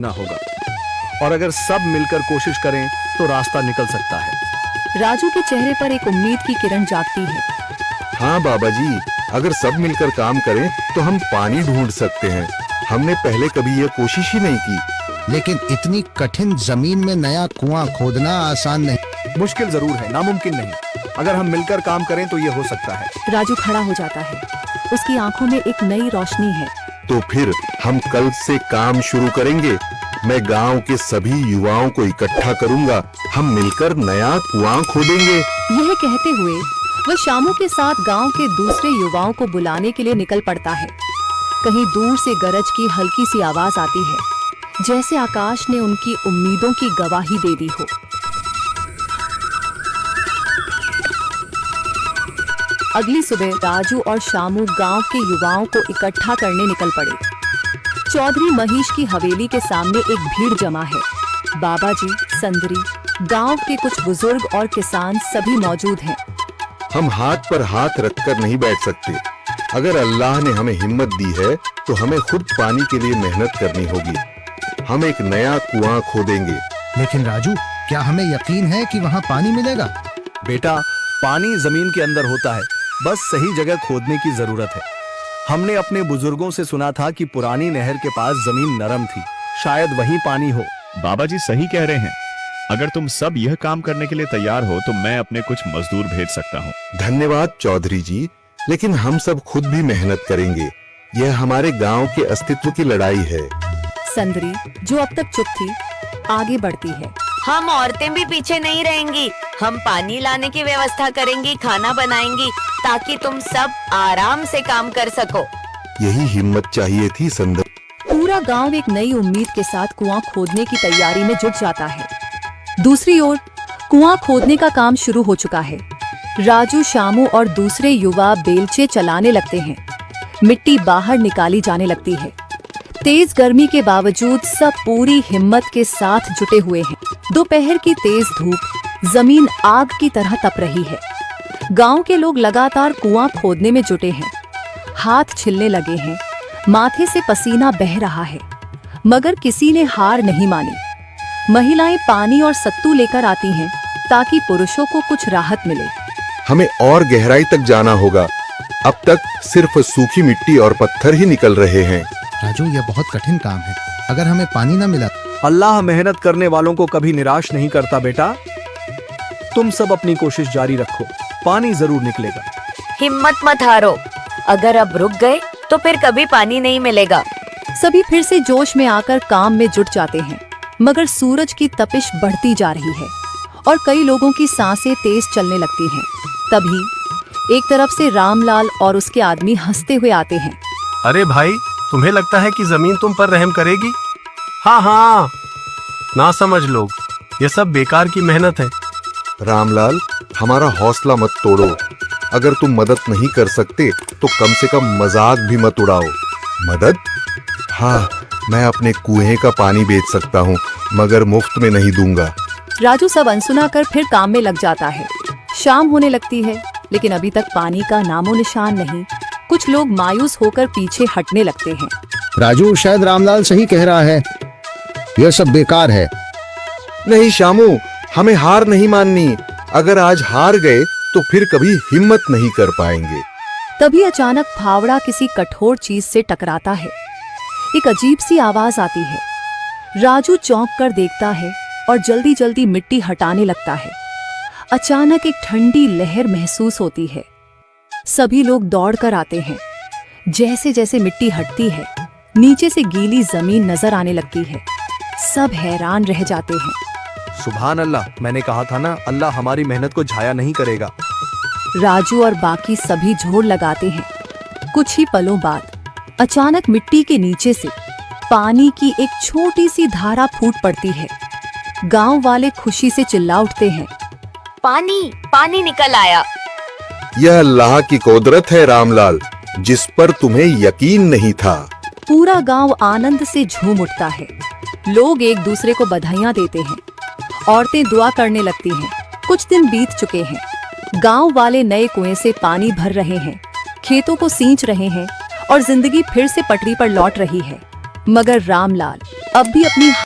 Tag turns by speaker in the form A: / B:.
A: ना होगा, और अगर सब मिलकर कोशिश करें तो रास्ता निकल सकता है।
B: राजू के चेहरे पर एक उम्मीद की किरण जागती है।
C: हाँ बाबा जी, अगर सब मिलकर काम करें तो हम पानी ढूंढ सकते हैं। हमने पहले कभी यह कोशिश ही नहीं की।
D: लेकिन इतनी कठिन जमीन में नया कुआं खोदना आसान नहीं।
A: मुश्किल जरूर है, नामुमकिन नहीं। अगर हम मिलकर काम करें तो ये हो सकता है।
B: राजू खड़ा हो जाता है। उसकी आंखों में एक नई रोशनी है।
C: तो फिर हम कल से काम शुरू करेंगे। मैं गांव के सभी युवाओं को इकट्ठा करूंगा। हम मिलकर नया कुआं खोदेंगे।
B: यह कहते हुए वह शामू के साथ गांव के दूसरे युवाओं को बुलाने के लिए निकल पड़ता है। कहीं दूर से गरज की हल्की सी आवाज आती है, जैसे आकाश ने उनकी उम्मीदों की गवाही दे दी हो। अगली सुबह राजू और शामू गांव के युवाओं को इकट्ठा करने निकल पड़े। चौधरी महेश की हवेली के सामने एक भीड़ जमा है। बाबा जी, संदरी, गांव के कुछ बुजुर्ग और किसान सभी मौजूद हैं।
C: हम हाथ पर हाथ रखकर नहीं बैठ सकते। अगर अल्लाह ने हमें हिम्मत दी है तो हमें खुद पानी के लिए मेहनत करनी होगी। हम एक नया कुआं खोदेंगे।
D: लेकिन राजू, क्या हमें यकीन है कि वहाँ पानी मिलेगा?
A: बेटा, पानी जमीन के अंदर होता है, बस सही जगह खोदने की जरूरत है। हमने अपने बुजुर्गों से सुना था कि पुरानी नहर के पास जमीन नरम थी, शायद वहीं पानी हो।
E: बाबा जी सही कह रहे हैं। अगर तुम सब यह काम करने के लिए तैयार हो तो मैं अपने कुछ मजदूर भेज सकता हूँ।
C: धन्यवाद चौधरी जी, लेकिन हम सब खुद भी मेहनत करेंगे। यह हमारे गांव के अस्तित्व की लड़ाई है।
B: संदरी, जो अब तक चुप थी, आगे बढ़ती है।
F: हम औरतें भी पीछे नहीं रहेंगी। हम पानी लाने की व्यवस्था करेंगी, खाना बनाएंगी, ताकि तुम सब आराम से काम कर सको।
C: यही हिम्मत चाहिए थी संदर।
B: पूरा गांव एक नई उम्मीद के साथ कुआं खोदने की तैयारी में जुट जाता है। दूसरी ओर कुआं खोदने का काम शुरू हो चुका है। राजू, शामू और दूसरे युवा बेलचे चलाने लगते हैं। मिट्टी बाहर निकाली जाने लगती है। तेज गर्मी के बावजूद सब पूरी हिम्मत के साथ जुटे हुए हैं। दोपहर की तेज धूप जमीन आग की तरह तप रही है। गांव के लोग लगातार कुआं खोदने में जुटे हैं। हाथ छिलने लगे हैं, माथे से पसीना बह रहा है, मगर किसी ने हार नहीं मानी। महिलाएं पानी और सत्तू लेकर आती हैं ताकि पुरुषों को कुछ राहत मिले।
C: हमें और गहराई तक जाना होगा। अब तक सिर्फ सूखी मिट्टी और पत्थर ही निकल रहे हैं।
D: राजू, यह बहुत कठिन काम है। अगर हमें पानी न मिला।
A: अल्लाह मेहनत करने वालों को कभी निराश नहीं करता बेटा। तुम सब अपनी कोशिश जारी रखो, पानी जरूर निकलेगा।
F: हिम्मत मत हारो। अगर अब रुक गए तो फिर कभी पानी नहीं मिलेगा।
B: सभी फिर से जोश में आकर काम में जुट जाते हैं, मगर सूरज की तपिश बढ़ती जा रही है और कई लोगों की सांसें तेज चलने लगती हैं। तभी एक तरफ से रामलाल और उसके आदमी हंसते हुए आते हैं।
G: अरे भाई, तुम्हें लगता है कि जमीन तुम पर रहम करेगी? हाँ हाँ, ना समझ लोग, ये सब बेकार की मेहनत है।
C: रामलाल, हमारा हौसला मत तोड़ो। अगर तुम मदद नहीं कर सकते तो कम से कम मजाक भी मत उड़ाओ। मदद? हाँ, मैं अपने कुएं का पानी बेच सकता हूँ, मगर मुफ्त में नहीं दूंगा।
B: राजू सब अनसुना कर फिर काम में लग जाता है। शाम होने लगती है, लेकिन अभी तक पानी का नामो निशान नहीं। कुछ लोग मायूस होकर पीछे हटने लगते हैं।
D: राजू, शायद रामलाल सही कह रहा है। यह सब बेकार है।
C: नहीं शामू, हमें हार नहीं माननी। अगर आज हार गए तो फिर कभी हिम्मत नहीं कर पाएंगे।
B: तभी अचानक फावड़ा किसी कठोर चीज से टकराता है। एक अजीब सी आवाज आती है। राजू चौंक कर देखता है और जल्दी जल्दी मिट्टी हटाने लगता है। अचानक एक ठंडी लहर महसूस होती है। सभी लोग दौड़ कर आते हैं। जैसे जैसे मिट्टी हटती है, नीचे से गीली जमीन नजर आने लगती है। सब हैरान रह जाते हैं।
A: सुभान अल्लाह, मैंने कहा था ना, अल्लाह हमारी मेहनत को जाया नहीं करेगा।
B: राजू और बाकी सभी जोर लगाते हैं। कुछ ही पलों बाद अचानक मिट्टी के नीचे से पानी की एक छोटी सी धारा फूट पड़ती है। गांव वाले खुशी से चिल्ला उठते हैं।
F: पानी पानी निकल आया।
C: यह अल्लाह की कुदरत है रामलाल, जिस पर तुम्हें यकीन नहीं था।
B: पूरा गांव आनंद से झूम उठता है। लोग एक दूसरे को बधाइयां देते हैं। औरतें दुआ करने लगती हैं। कुछ दिन बीत चुके हैं। गांव वाले नए कुएं से पानी भर रहे हैं, खेतों को सींच रहे हैं और जिंदगी फिर से पटरी पर लौट रही है। मगर रामलाल अब भी अपनी